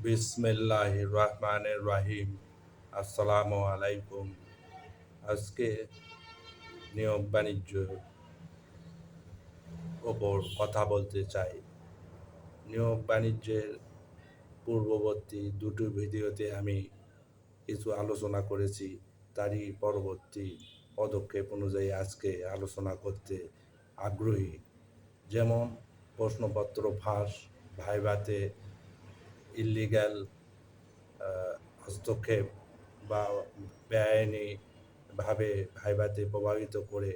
বিসমিল্লাহির রহমানির রহিম। আসসালামু আলাইকুম। আজকে নিয়োগ বাণিজ্যের ওপর কথা বলতে চাই। নিয়োগ বাণিজ্যের পূর্ববর্তী দুটো ভিডিওতে আমি কিছু আলোচনা করেছি, তারই পরবর্তী পদক্ষেপ অনুযায়ী আজকে আলোচনা করতে আগ্রহী। যেমন প্রশ্নপত্র ফাঁস, ভাইভাতে ইল্লিগ্যাল হস্তক্ষেপ বা বেআইনিভাবে ভাইভাতে প্রভাবিত করে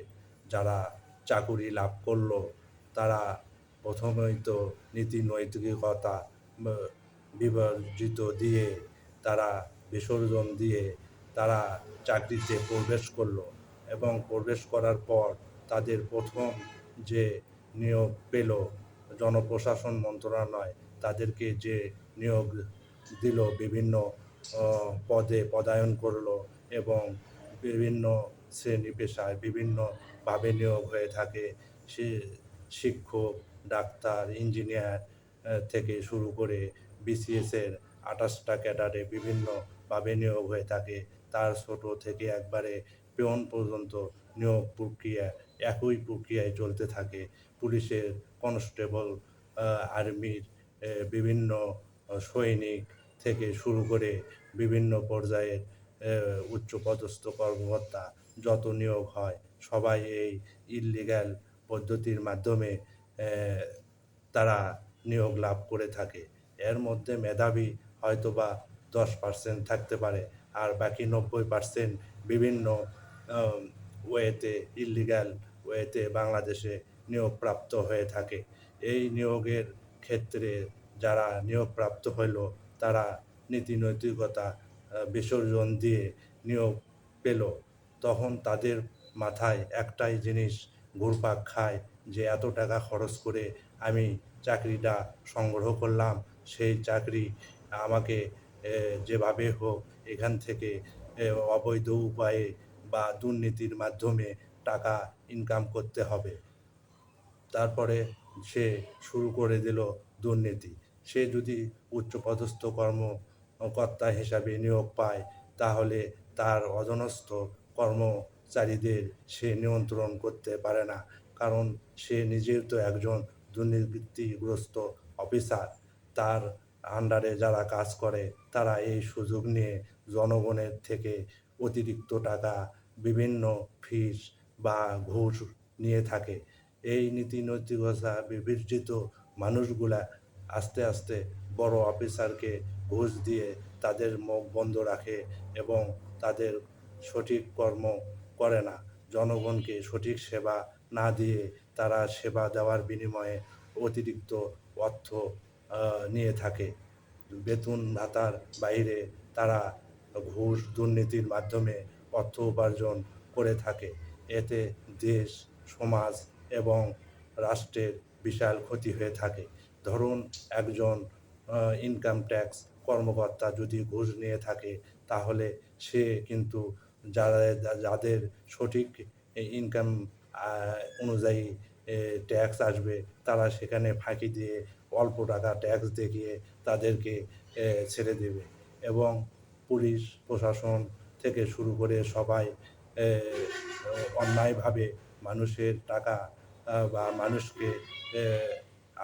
যারা চাকুরি লাভ করলো, তারা প্রথমেই তো নীতি নৈতিকতা বিবর্জিত দিয়ে তারা বিসর্জন দিয়ে তারা চাকরিতে প্রবেশ করলো এবং প্রবেশ করার পর তাদের প্রথম যে নিয়োগ পেল জনপ্রশাসন মন্ত্রণালয় তাদেরকে যে নিয়োগ দিল, বিভিন্ন পদে পদায়ন করলো এবং বিভিন্ন শ্রেণী পেশায় বিভিন্নভাবে নিয়োগ হয়ে থাকে। সে শিক্ষক, ডাক্তার, ইঞ্জিনিয়ার থেকে শুরু করে বিসিএসের 28টা ক্যাডারে বিভিন্নভাবে নিয়োগ হয়ে থাকে। তার ছোট থেকে একবারে পিয়ন পর্যন্ত নিয়োগ প্রক্রিয়া একই প্রক্রিয়ায় চলতে থাকে। পুলিশের কনস্টেবল, আর্মির বিভিন্ন সৈনিক থেকে শুরু করে বিভিন্ন পর্যায়ের উচ্চপদস্থ কর্মকর্তা যত নিয়োগ হয় সবাই এই ইললিগ্যাল পদ্ধতির মাধ্যমে তারা নিয়োগ লাভ করে থাকে। এর মধ্যে মেধাবী হয়তোবা 10% থাকতে পারে, আর বাকি 90% বিভিন্ন ওয়েতে, ইললিগ্যাল ওয়েতে বাংলাদেশে নিয়োগপ্রাপ্ত হয়ে থাকে। এই নিয়োগের ক্ষেত্রে যারা নিয়োগপ্রাপ্ত হইল তারা নীতি নৈতিকতা বিসর্জন দিয়ে নিয়োগ পেল, তখন তাদের মাথায় একটাই জিনিস ঘুরপাক খায় যে এত টাকা খরচ করে আমি চাকরিটা সংগ্রহ করলাম, সেই চাকরি আমাকে যেভাবে হোক এখান থেকে অবৈধ উপায়ে বা দুর্নীতির মাধ্যমে টাকা ইনকাম করতে হবে। তারপরে সে শুরু করে দিল দুর্নীতি। সে যদি উচ্চপদস্থ কর্মকর্তা হিসাবে নিয়োগ পায়, তাহলে তার অধীনস্থ কর্মচারীদের সে নিয়ন্ত্রণ করতে পারে না, কারণ সে নিজেও তো একজন দুর্নীতিগ্রস্ত অফিসার। তার আন্ডারে যারা কাজ করে তারা এই সুযোগ নিয়ে জনগণের থেকে অতিরিক্ত টাকা, বিভিন্ন ফিস বা ঘুষ নিয়ে থাকে। এই নীতি নৈতিকতা বিবর্জিত মানুষগুলা আস্তে আস্তে বড় অফিসারকে ঘুষ দিয়ে তাদের মুখ বন্ধ রাখে এবং তাদের সঠিক কর্ম করে না। জনগণকে সঠিক সেবা না দিয়ে তারা সেবা দেওয়ার বিনিময়ে অতিরিক্ত অর্থ নিয়ে থাকে। বেতন ভাতার বাইরে তারা ঘুষ দুর্নীতির মাধ্যমে অর্থ উপার্জন করে থাকে। এতে দেশ, সমাজ এবং রাষ্ট্রের বিশাল ক্ষতি হয়ে থাকে। ধরুন, একজন ইনকাম ট্যাক্স কর্মকর্তা যদি ঘুষ নিয়ে থাকে, তাহলে সে কিন্তু যাদের সঠিক ইনকাম অনুযায়ী ট্যাক্স আসবে, তারা সেখানে ফাঁকি দিয়ে অল্প টাকা ট্যাক্স দেখিয়ে তাদেরকে ছেড়ে দেবে এবং পুলিশ প্রশাসন থেকে শুরু করে সবাই অন্যায়ভাবে মানুষের টাকা বা মানুষকে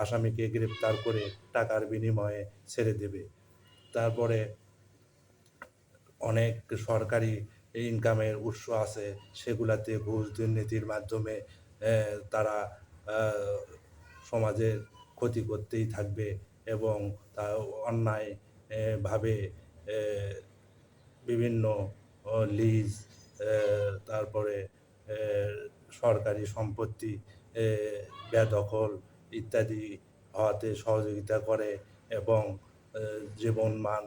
আসামিকে গ্রেপ্তার করে টাকার বিনিময়ে ছেড়ে দেবে। তারপরে অনেক সরকারি ইনকামের উৎস আছে, সেগুলাতে ঘুষ দুর্নীতির মাধ্যমে তারা সমাজের ক্ষতি করতেই থাকবে এবং তা অন্যায় ভাবে বিভিন্ন লিজ, তারপরে সরকারি সম্পত্তি বেদখল ইত্যাদি হওয়াতে সহযোগিতা করে এবং জীবনমান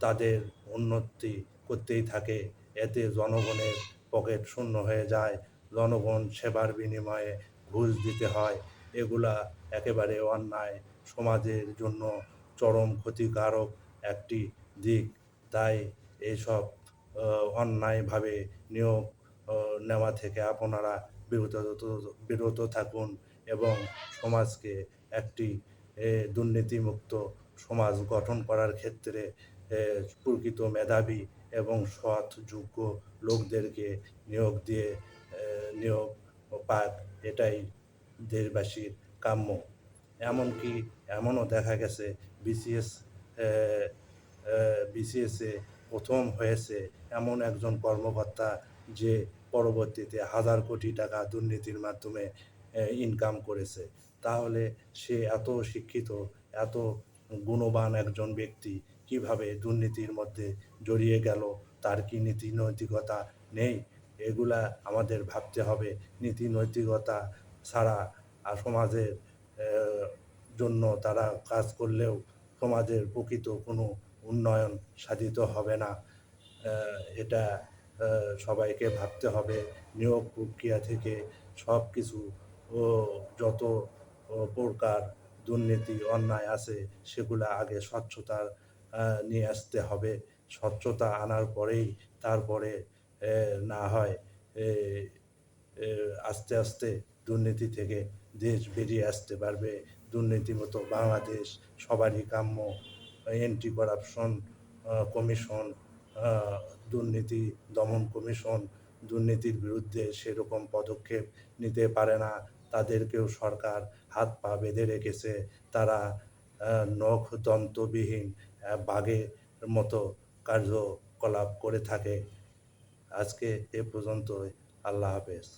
তাদের উন্নতি করতেই থাকে। এতে জনগণের পকেট শূন্য হয়ে যায়, জনগণ সেবার বিনিময়ে ঘুষ দিতে হয়। এগুলা একেবারে অন্যায়, সমাজের জন্য চরম ক্ষতিকারক একটি দিক। তাই এইসব অন্যায়ভাবে নিয়োগ নেওয়া থেকে আপনারা বিরত থাকুন এবং সমাজকে একটি দুর্নীতিমুক্ত সমাজ গঠন করার ক্ষেত্রে প্রকৃত মেধাবী এবং সৎ যোগ্য লোকদেরকে নিয়োগ পাক, এটাই দেশবাসীর কাম্য। এমনকি এমনও দেখা গেছে বিসিএস বিসিএসে প্রথম হয়েছে এমন একজন কর্মকর্তা যে পরবর্তীতে হাজার কোটি টাকা দুর্নীতির মাধ্যমে ইনকাম করেছে। তাহলে সে এত শিক্ষিত, এত গুণবান একজন ব্যক্তি কিভাবে দুর্নীতির মধ্যে জড়িয়ে গেল? তার কি নীতি নৈতিকতা নেই? এগুলা আমাদের ভাবতে হবে। নীতি নৈতিকতা ছাড়া সমাজের জন্য তারা কাজ করলেও সমাজের প্রকৃত কোনো উন্নয়ন সাধিত হবে না। এটা সবাইকে ভাবতে হবে। নিয়োগ প্রক্রিয়া থেকে সব কিছু যত প্রকার দুর্নীতি অন্যায় আছে সেগুলা আগে স্বচ্ছতা নিয়ে আসতে হবে। স্বচ্ছতা আনার পরেই তারপরে না হয় আস্তে আস্তে দুর্নীতি থেকে দেশ বেরিয়ে আসতে পারবে। দুর্নীতিমুক্ত বাংলাদেশ সবারই কাম্য। অ্যান্টি করাপশন কমিশন, দুর্নীতি দমন কমিশন দুর্নীতির বিরুদ্ধে সেরকম পদক্ষেপ নিতে পারে না। তাদেরকেও সরকার হাত পা বেঁধে রেখেছে। তারা নখ দন্তবিহীন বাঘের মতো কার্যকলাপ করে থাকে। আজকে এ পর্যন্তই। আল্লাহ হাফেজ।